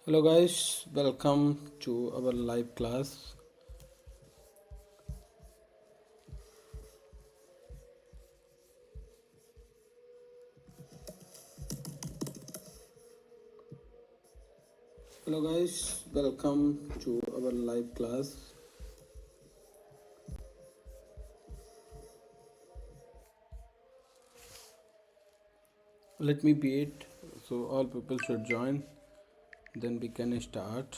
Hello guys, welcome to our live class. Hello guys, welcome to our live class. Let me be it, so all people should join, then we can start.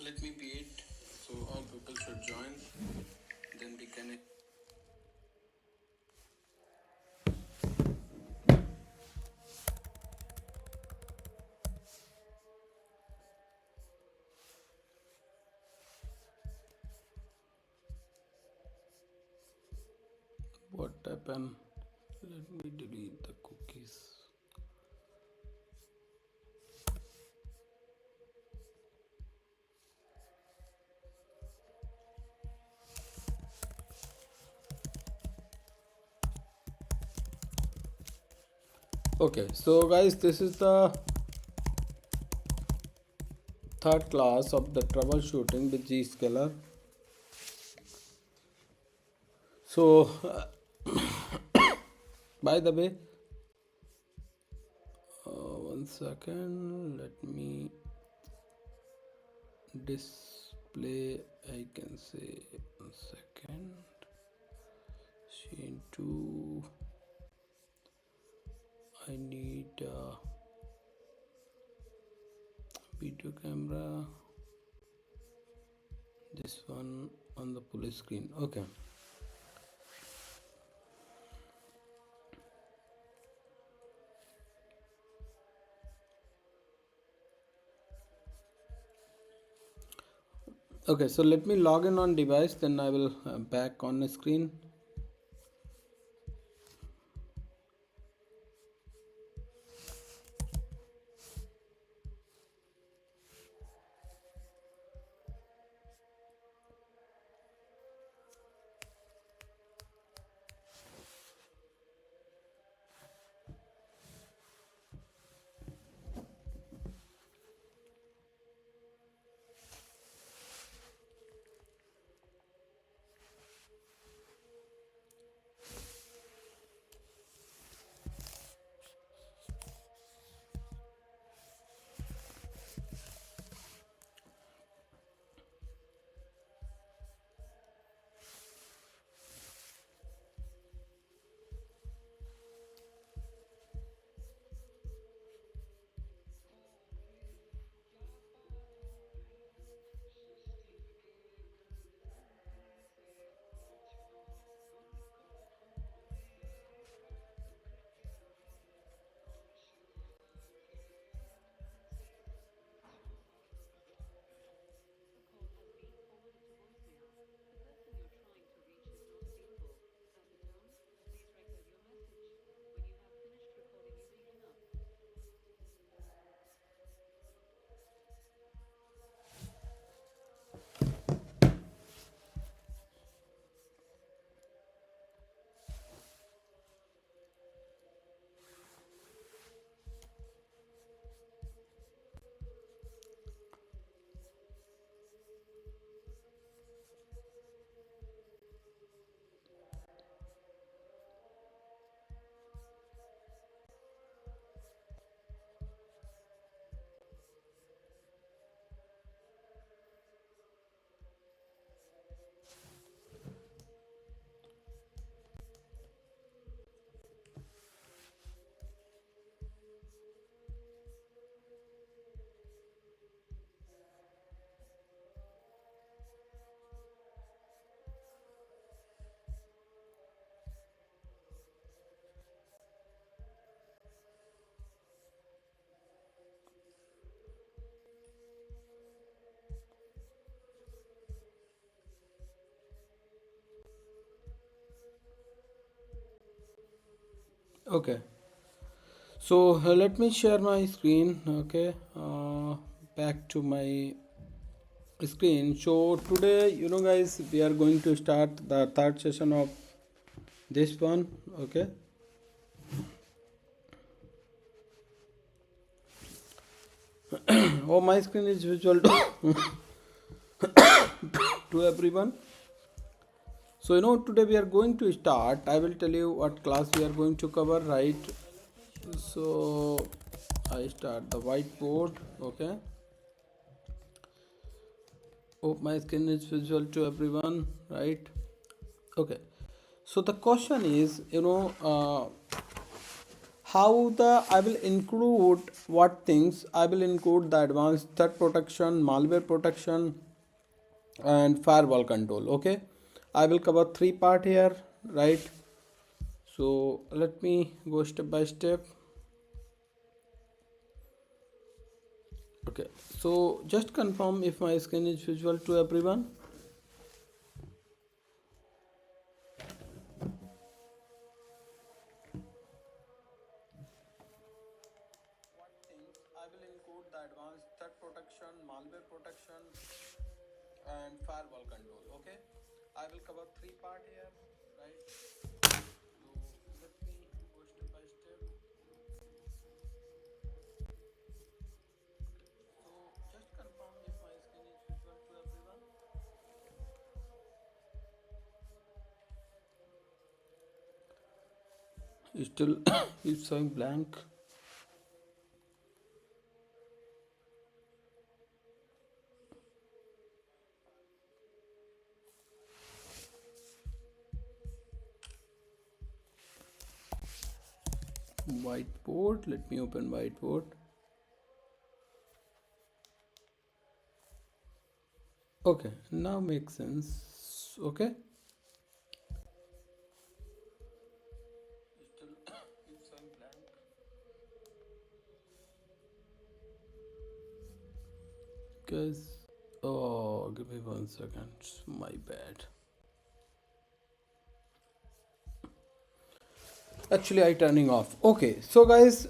Let me be it, so all people should join, then we can. What happened? Let me delete the cookies. Okay, so guys, this is the third class of the troubleshooting with Zscaler. So, by the way, one second, let me display. I can say 1 second. Scene 2. I need video camera. This one on the full screen. Okay. Okay, so let me log in on device, then I will back on the screen. Okay, so let me share my screen. Okay, back to my screen. So today, guys, we are going to start the third session of this one. Okay, oh, my screen is visual to everyone. So today we are going to start. I will tell you what class we are going to cover, right? So I start the whiteboard. Okay, hope my screen is visual to everyone, right? Okay, so the question is, how the I will include what things. I will include the advanced threat protection, malware protection, and firewall control. Okay, I will cover three part here, right? So let me go step by step. Okay, so just confirm if my screen is visual to everyone. What things I will include the advanced threat protection, malware protection, and firewall control. Okay, I will cover three part here, right? So let me go step by step. So just confirm if my screen is visual to everyone. Still is showing blank. Whiteboard. Let me open whiteboard. Okay, now makes sense. Okay. Still is showing blank. Guys, oh, give me 1 second. My bad. Actually, I turning off. Okay, so guys,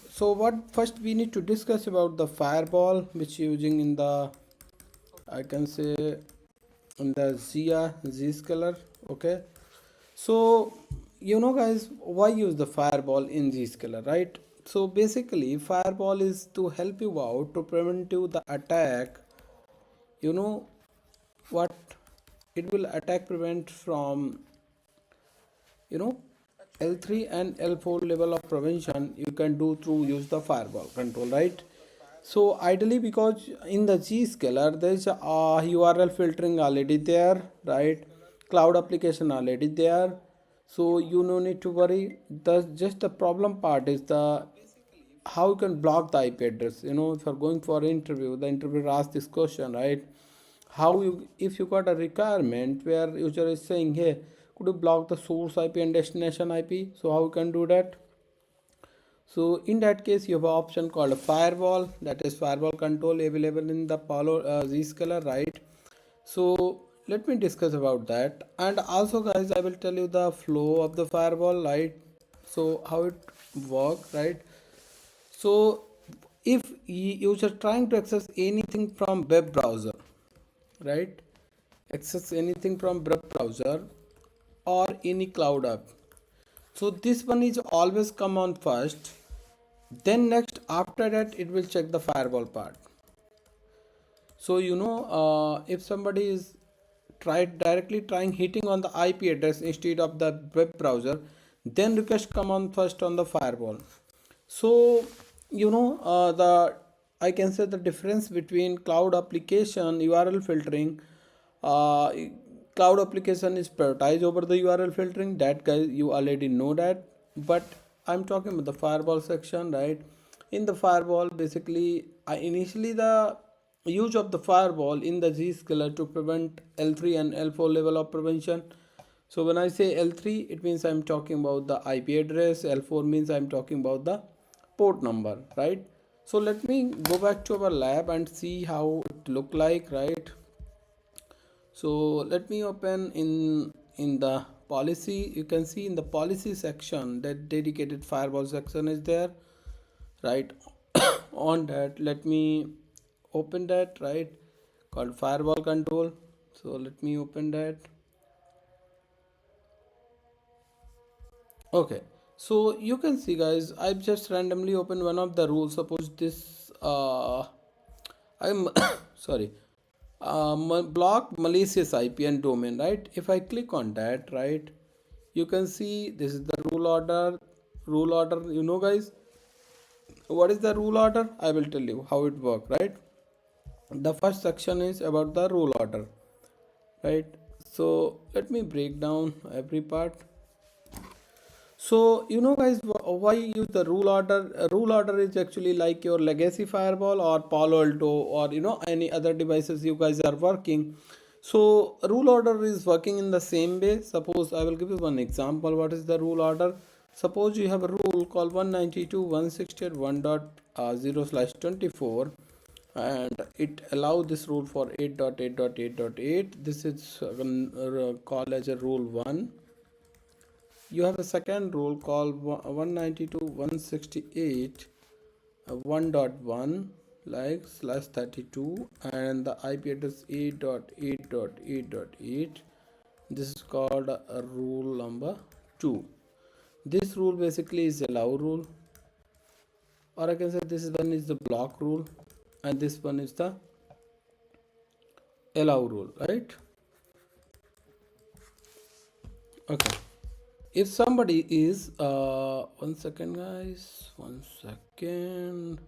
so what first we need to discuss about the firewall which using in the, I can say, in the ZIA Zscaler. Okay, so guys, why use the firewall in Zscaler, right? So basically firewall is to help you out to prevent you the attack. You know what, it will attack prevent from, you know L3 and L4 level of prevention you can do through use the firewall control, right? So ideally, because in the Zscaler there is a URL filtering already there, right? Cloud application already there, so you no need to worry. The just the problem part is the how you can block the IP address. If you're going for an interview, the interviewer asks this question, right? How you, if you got a requirement where user is saying, hey, could you block the source IP and destination IP? So how you can do that? So in that case, you have an option called a firewall, that is firewall control available in the Palo Zscaler, right? So let me discuss about that. And also guys, I will tell you the flow of the firewall, right? So how it work, right? So if you are trying to access anything from web browser, right? Access anything from web browser or any cloud app. So this one is always come on first. Then next after that it will check the firewall part. So if somebody is tried directly trying hitting on the IP address instead of the web browser, then request come on first on the firewall. So the, I can say, the difference between cloud application URL filtering. uh, Cloud application is prioritized over the URL filtering, that guys you already know that. But I'm talking about the firewall section, right? In the firewall, basically, initially the use of the firewall in the Zscaler to prevent L3 and L4 level of prevention. So when I say L3, it means I'm talking about the IP address. L4 means I'm talking about the port number, right? So let me go back to our lab and see how it look like, right? So let me open in the policy, you can see in the policy section that dedicated firewall section is there, right? On that, let me open that, right, called firewall control. So let me open that. Okay, so you can see guys, I've just randomly opened one of the rules. Suppose this I'm sorry, block malicious IP and domain, right? If I click on that, right, you can see this is the rule order. Rule order, you know guys, what is the rule order? I will tell you how it works, right? The first section is about the rule order, right? So let me break down every part. So you know guys, why use the rule order? Rule order is actually like your legacy firewall or Palo Alto, or any other devices you guys are working. So rule order is working in the same way. Suppose I will give you one example. What is the rule order? Suppose you have a rule called 192.168.1.0/24, and it allow this rule for 8.8.8.8. This is called as a rule 1. You have a second rule called 192.168.1.1 like /32, and the IP address 8.8.8.8. This is called a rule number 2. This rule basically is allow rule, or I can say this one is the block rule and this one is the allow rule, right? Okay. If somebody is one second guys, one second.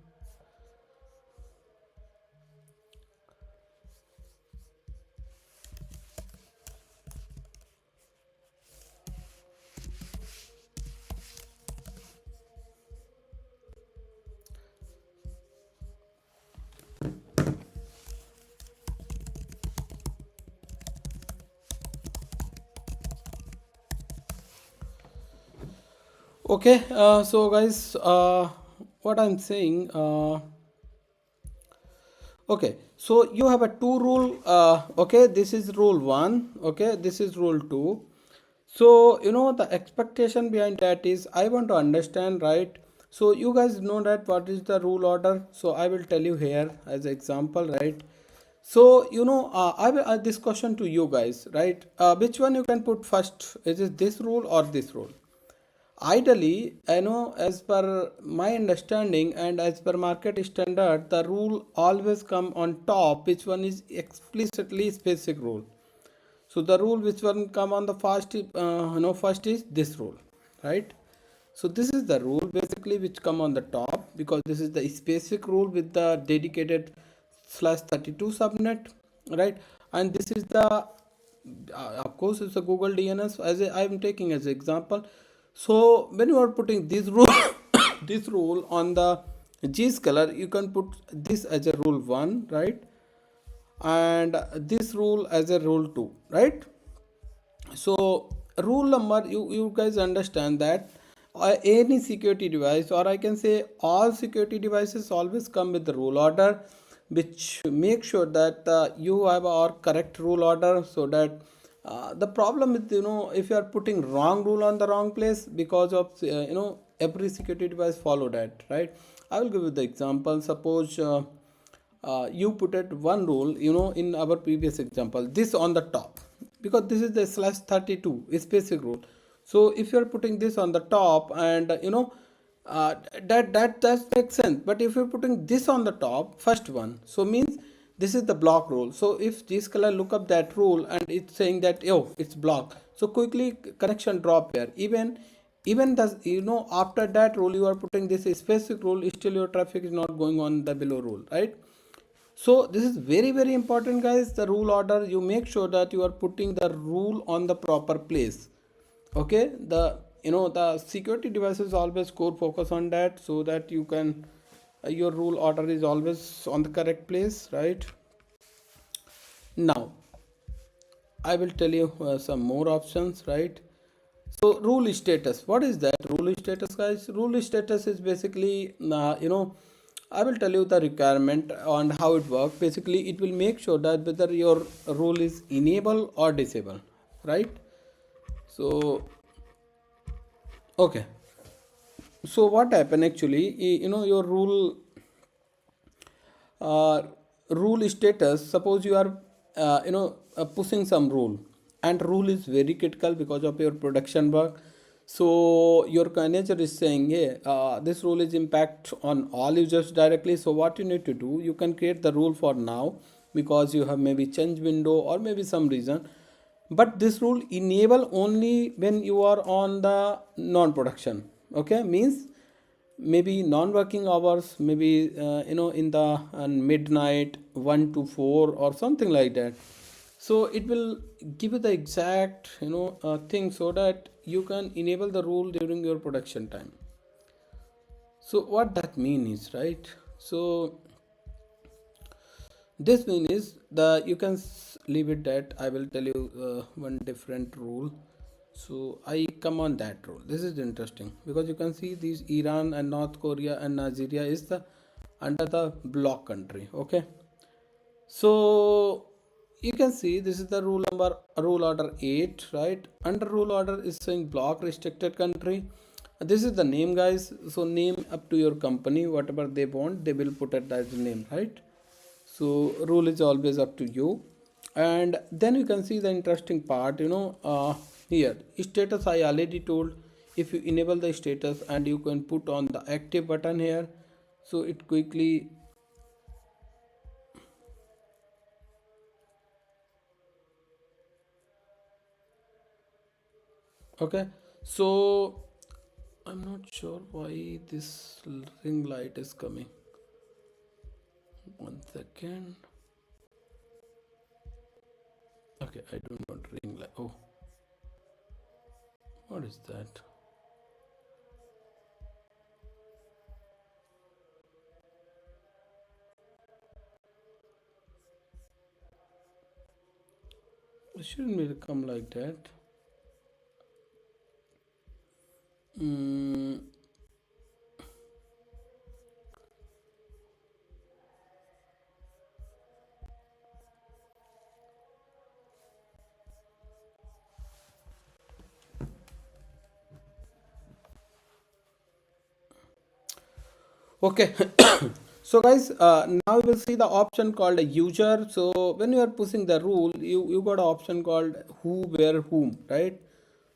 Okay, so guys, what I'm saying, okay, so you have a two rule, okay, this is rule 1, okay, this is rule 2. So the expectation behind that is I want to understand, right? So you guys know that what is the rule order, so I will tell you here as an example, right? So I will ask this question to you guys, right? Which one you can put first? Is it this rule or this rule? Ideally, as per my understanding and as per market standard, the rule always come on top, which one is explicitly specific rule. So the rule which one come on the first, first is this rule, right? So this is the rule basically which come on the top, because this is the specific rule with the dedicated /32 subnet, right? And this is the of course it's a Google DNS as I am taking as an example. So when you are putting this rule this rule on the Zscaler, you can put this as a rule 1, right? And this rule as a rule 2, right? So rule number, you guys understand that any security device, or I can say all security devices, always come with the rule order, which make sure that you have our correct rule order, so that the problem is, if you are putting wrong rule on the wrong place, because of every security device follow that, right? I will give you the example. Suppose you put it one rule, in our previous example, this on the top, because this is the /32 specific rule. So if you are putting this on the top, and that makes sense. But if you're putting this on the top, first one, so means this is the block rule. So if Zscaler look up that rule and it's saying that it's block, so quickly connection drop here. Even the after that rule you are putting this specific rule, still your traffic is not going on the below rule, right? So this is very very important guys, the rule order. You make sure that you are putting the rule on the proper place. Okay, the security devices always core focus on that, so that you can your rule order is always on the correct place, right? Now I will tell you some more options, right? So rule status, what is that rule status guys? Rule status is basically I will tell you the requirement and how it works. Basically it will make sure that whether your rule is enable or disable, right? So okay, so what happened actually, your uh, rule status. Suppose you are pushing some rule, and rule is very critical because of your production work. So your manager is saying, hey, this rule is impact on all users directly. So what you need to do, you can create the rule for now, because you have maybe change window or maybe some reason, but this rule enable only when you are on the non-production. Okay, means maybe non-working hours, maybe in the midnight 1 to 4 or something like that. So it will give you the exact thing, so that you can enable the rule during your production time. So what that mean is, right, so this mean is the you can leave it that I will tell you one different rule. So I come on that rule. This is interesting because you can see these Iran and North Korea and Nigeria is the under the block country. Okay, so you can see this is the rule order 8, right? Under rule order is saying block restricted country. This is the name, guys. So name up to your company, whatever they want, they will put it as the name, right? So rule is always up to you. And then you can see the interesting part, here status. I already told, if you enable the status and you can put on the active button here, so it quickly. Okay, so I'm not sure why this ring light is coming. 1 second. Okay, I don't want ring light. Oh, what is that? It shouldn't be come like that. Mm, okay. So guys, now you will see the option called a user. So when you are pushing the rule, you got an option called who, where, whom, right?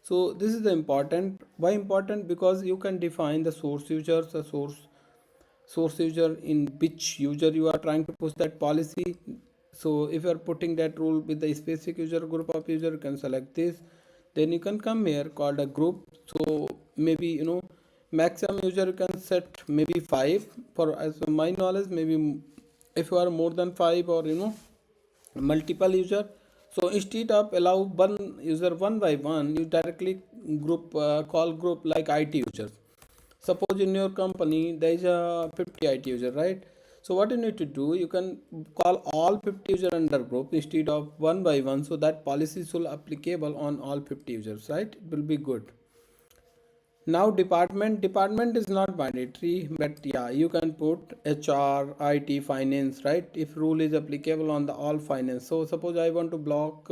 So this is the important. Why important? Because you can define the source users, the source user, in which user you are trying to push that policy. So if you are putting that rule with the specific user, group of user, you can select this. Then you can come here called a group. So maybe maximum user you can set maybe 5, for as per my knowledge. Maybe if you are more than 5, or multiple user, so instead of allow one user one by one, you directly group call group like IT users. Suppose in your company there is a 50 IT user, right? So what you need to do, you can call all 50 user under group instead of one by one, so that policy is applicable on all 50 users, right? It will be good. Now department is not mandatory, but yeah, you can put HR, IT, finance, right? If rule is applicable on the all finance. So suppose I want to block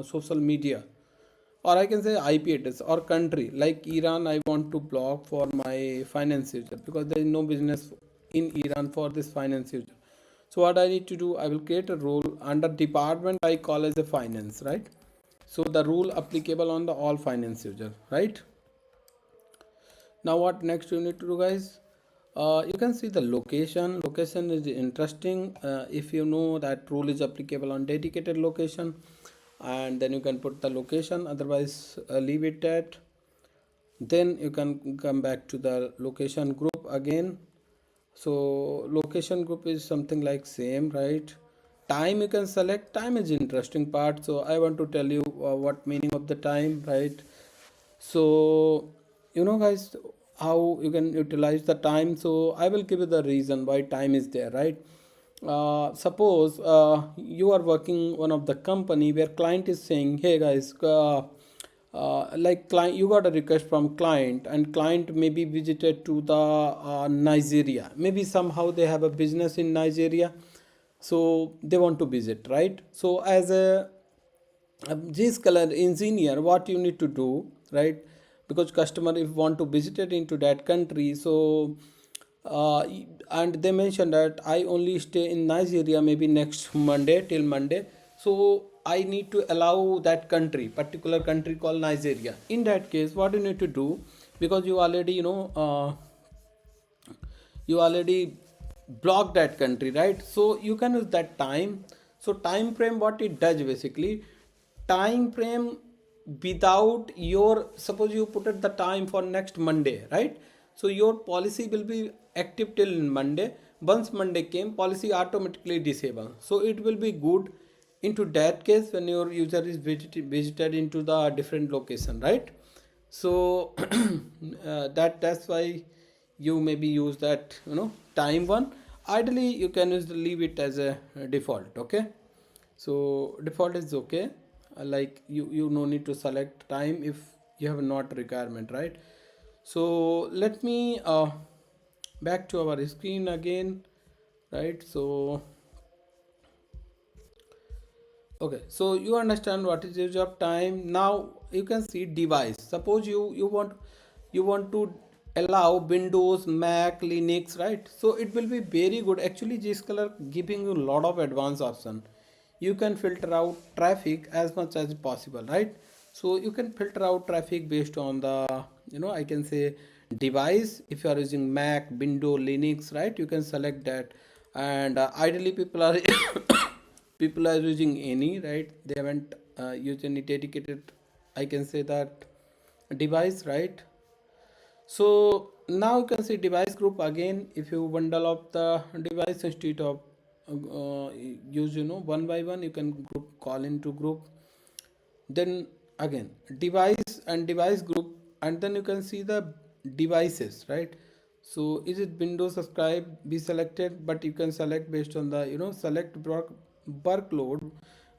social media, or I can say IP address or country like Iran. I want to block for my finance user because there is no business in Iran for this finance user. So what I need to do, I will create a rule under department. I call as a finance, right? So the rule applicable on the all finance user, right? Now what next you need to do, guys? You can see the location is interesting. If you know that rule is applicable on dedicated location, and then you can put the location, otherwise leave it at. Then you can come back to the location group again. So location group is something like same, right? Time you can select. Time is interesting part, so I want to tell you what meaning of the time, right? So guys, how you can utilize the time. So I will give you the reason why time is there, right? Suppose you are working one of the company where client is saying, hey guys, like client, you got a request from client, and client may be visited to the Nigeria. Maybe somehow they have a business in Nigeria, so they want to visit, right? So as a Zscaler engineer, what you need to do, right? Because customer if want to visit it into that country, so uh, and they mentioned that I only stay in Nigeria maybe next Monday till Monday, so I need to allow that country, particular country called Nigeria. In that case, what you need to do, because you already you already block that country, right? So you can use that time. So time frame, what it does basically, time frame without your, suppose you put it the time for next Monday, right? So your policy will be active till Monday. Once Monday came, policy automatically disable, so it will be good into that case when your user is visited into the different location, right? So that's why you maybe use that time one. Ideally you can use leave it as a default, okay? So default is okay. Like you no need to select time if you have not requirement, right? So let me back to our screen again, right? So okay, so you understand what is use of time. Now you can see device. Suppose you want to allow Windows, Mac, Linux, right? So it will be very good. Actually, Zscaler giving you a lot of advanced option. You can filter out traffic as much as possible, right? So you can filter out traffic based on the I can say device. If you are using Mac, Windows, Linux, right? You can select that, and ideally people are people are using any, right? They haven't used any dedicated, I can say that, device, right? So now you can see device group again. If you bundle up the device instead of use one by one, you can group call into group. Then again device and device group, and then you can see the devices, right? So is it Windows subscribe be selected, but you can select based on the select workload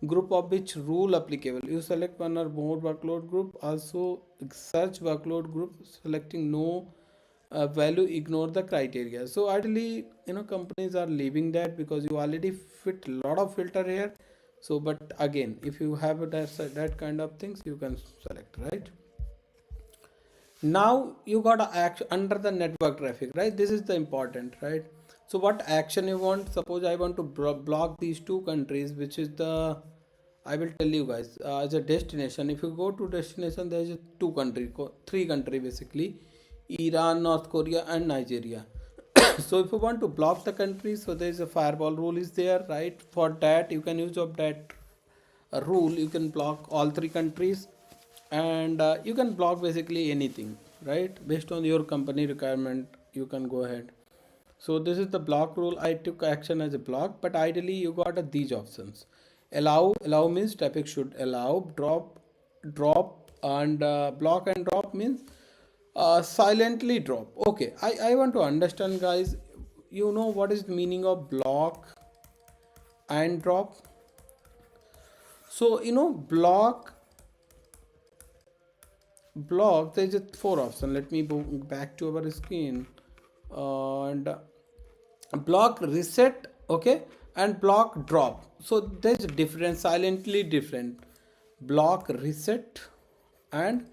group of which rule applicable. You select one or more workload group. Also search workload group, selecting no value, ignore the criteria. So ideally companies are leaving that because you already fit a lot of filter here. So but again if you have that kind of things, you can select, right? Now you got a action under the network traffic, right? This is the important, right? So what action you want? Suppose I want to block these two countries, which is the, I will tell you guys, as a destination. If you go to destination, there is two country, three country basically: Iran, North Korea, and Nigeria. So if you want to block the country, so there is a firewall rule is there, right? For that you can use of that rule. You can block all three countries, and you can block basically anything, right? Based on your company requirement, you can go ahead. So this is the block rule. I took action as a block, but ideally you got these options. Allow means traffic should allow. Drop and block and drop means silently drop. Okay, I want to understand, guys. You know what is the meaning of block and drop? So block there is a four option. Let me go back to our screen, and block reset, okay, and block drop. So there's a difference, silently different. Block reset and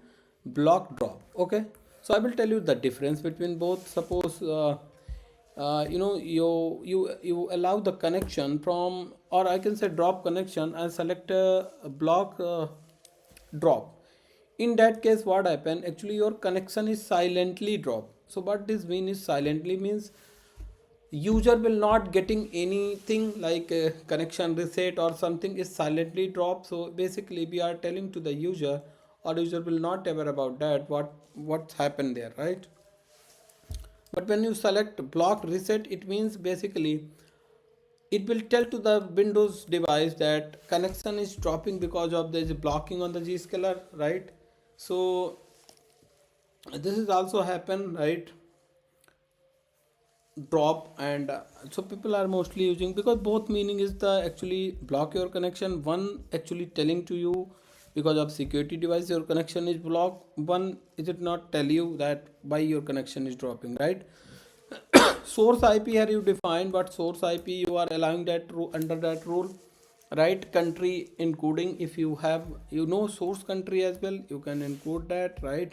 block drop, okay? So I will tell you the difference between both. Suppose you allow the connection from, or I can say drop connection, and select a block drop. In that case what happen, actually your connection is silently drop. So what this mean is silently means user will not getting anything like a connection reset or something, is silently drop. So basically we are telling to the user, or user will not aware about that what's happened there, right? But when you select block reset, it means basically it will tell to the Windows device that connection is dropping because of there is blocking on the Zscaler, right? So this is also happen, right? Drop, and so people are mostly using, because both meaning is the actually block your connection. One actually telling to you because of security device your connection is blocked. One is it not tell you that why your connection is dropping, right? Source IP here you define, but source IP you are allowing that under that rule. right? Country encoding, if you have, source country as well, you can encode that, right?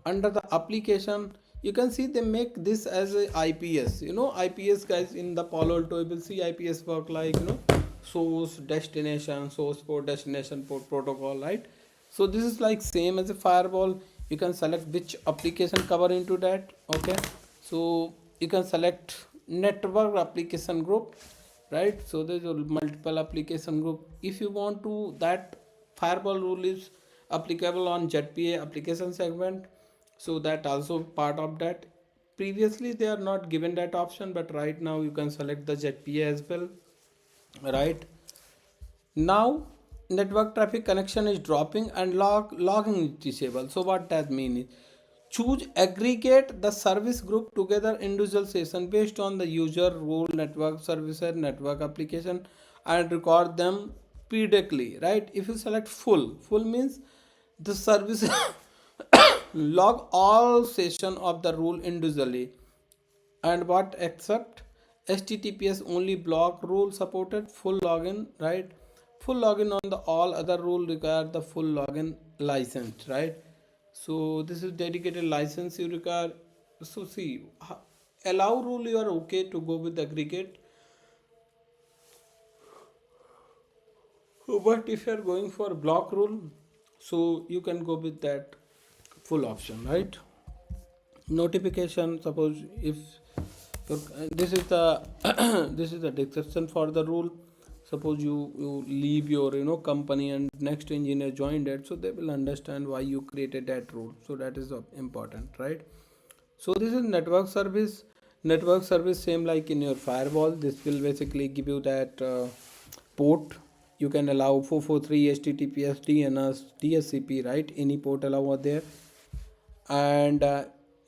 Under the application, you can see they make this as a IPS. IPS, guys, in the Palo Alto you will see IPS work like, source destination, source port destination port protocol, right? So this is like same as a firewall. You can select which application cover into that. Okay, so you can select network application group, right? So there's a multiple application group. If you want to, that firewall rule is applicable on ZPA application segment, so that also part of that. Previously they are not given that option, but right now you can select the ZPA as well, right? Now network traffic connection is dropping and logging is disabled. So what that mean is, choose aggregate the service group together individual session based on the user role, network services, network application, and record them periodically, right? If you select full means the service log all session of the rule individually, and what except https only block rule supported full login, right? Full login on the all other rule require the full login license, right? So this is dedicated license you require. So see, allow rule you are okay to go with aggregate, but if you are going for block rule, so you can go with that full option, right? Notification, suppose if this is the this is the description for the rule. Suppose you leave your company and next engineer joined it, so they will understand why you created that rule. So that is important, right? So this is network service. Network service same like in your firewall. This will basically give you that port. You can allow 443 https dns dscp, right? Any port allow over there. And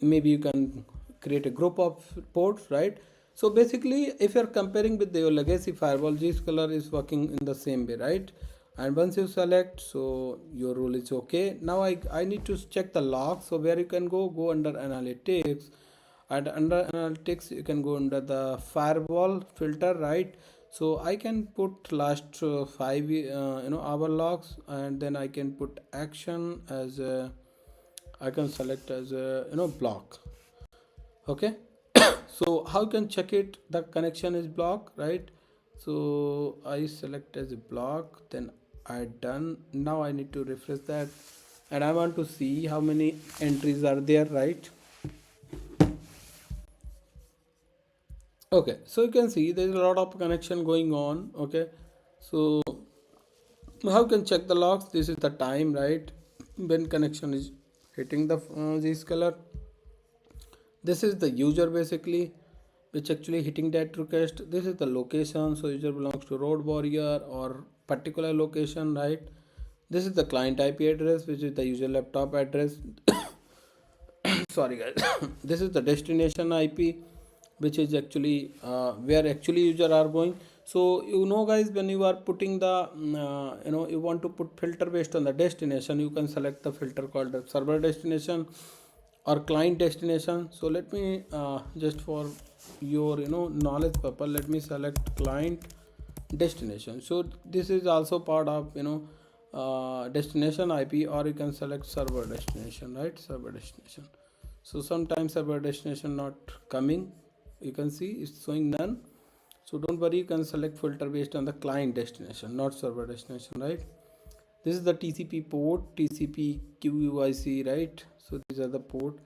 maybe you can create a group of ports, right? So basically if you're comparing with your legacy firewall, Zscaler is working in the same way, right? And once you select, so your rule is okay. Now I need to check the log. So where you can go under analytics, and under analytics you can go under the firewall filter, right? So I can put last 5 hour logs, and then I can put action as a, I can select as a block. Okay. So how you can check it, the connection is block, right? So I select as a block, then I done. Now I need to refresh that, and I want to see how many entries are there, right? Okay, so you can see there is a lot of connection going on. Okay, so how you can check the logs? This is the time, right, when connection is hitting the Zscaler. This is the user basically which actually hitting that request. This is the location, so user belongs to road warrior or particular location, right? This is the client IP address, which is the user laptop address. Sorry guys. This is the destination IP, which is actually where actually user are going. So guys, when you are putting the you want to put filter based on the destination, you can select the filter called the server destination or client destination. So let me just for your knowledge purpose, let me select client destination. So this is also part of destination IP, or you can select server destination, right? Server destination. So sometimes server destination not coming, you can see it's showing none. So don't worry, you can select filter based on the client destination, not server destination, right? This is the TCP port, TCP QUIC, right? So these are the port.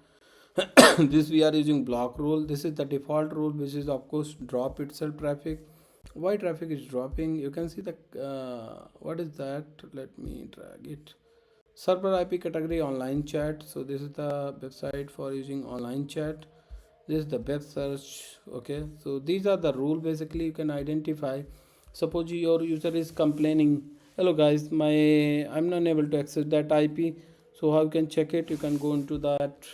This we are using block rule. This is the default rule, which is of course drop itself traffic. Why traffic is dropping? You can see the what is that? Let me drag it. Server IP category online chat. So this is the website for using online chat. This is the web search. Okay, so these are the rule basically you can identify. Suppose your user is complaining, hello guys, I'm not able to access that IP. So how you can check it? You can go into that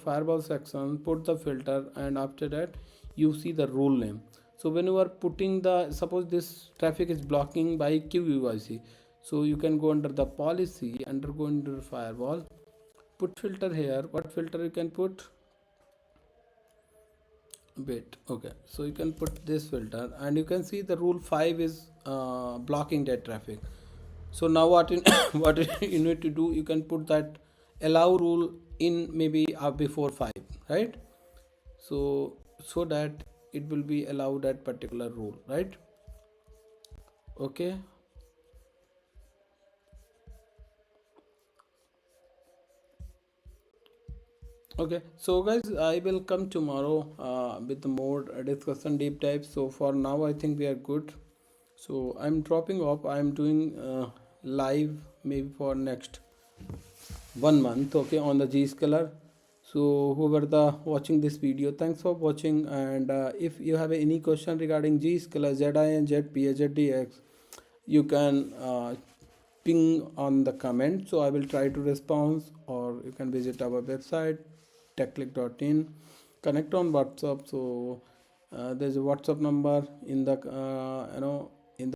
firewall section, put the filter, and after that you see the rule name. So when you are putting the, suppose this traffic is blocking by QUIC, so you can go under the policy, go into firewall, put filter here. What filter you can put? Wait, okay, so you can put this filter and you can see the rule 5 is blocking that traffic. So now what in what you need to do, you can put that allow rule in maybe before 5, right? So that it will be allowed that particular rule, right? Okay. Okay, so guys, I will come tomorrow with more discussion deep dive. So for now, I think we are good. So I'm dropping off. I'm doing live maybe for next 1 month. Okay, on the Zscaler. So whoever the watching this video, thanks for watching. And if you have any question regarding Zscaler, ZIA, ZPA, ZDX, you can ping on the comment, so I will try to respond, or you can visit our website techclick.in, connect on WhatsApp. So there's a WhatsApp number in the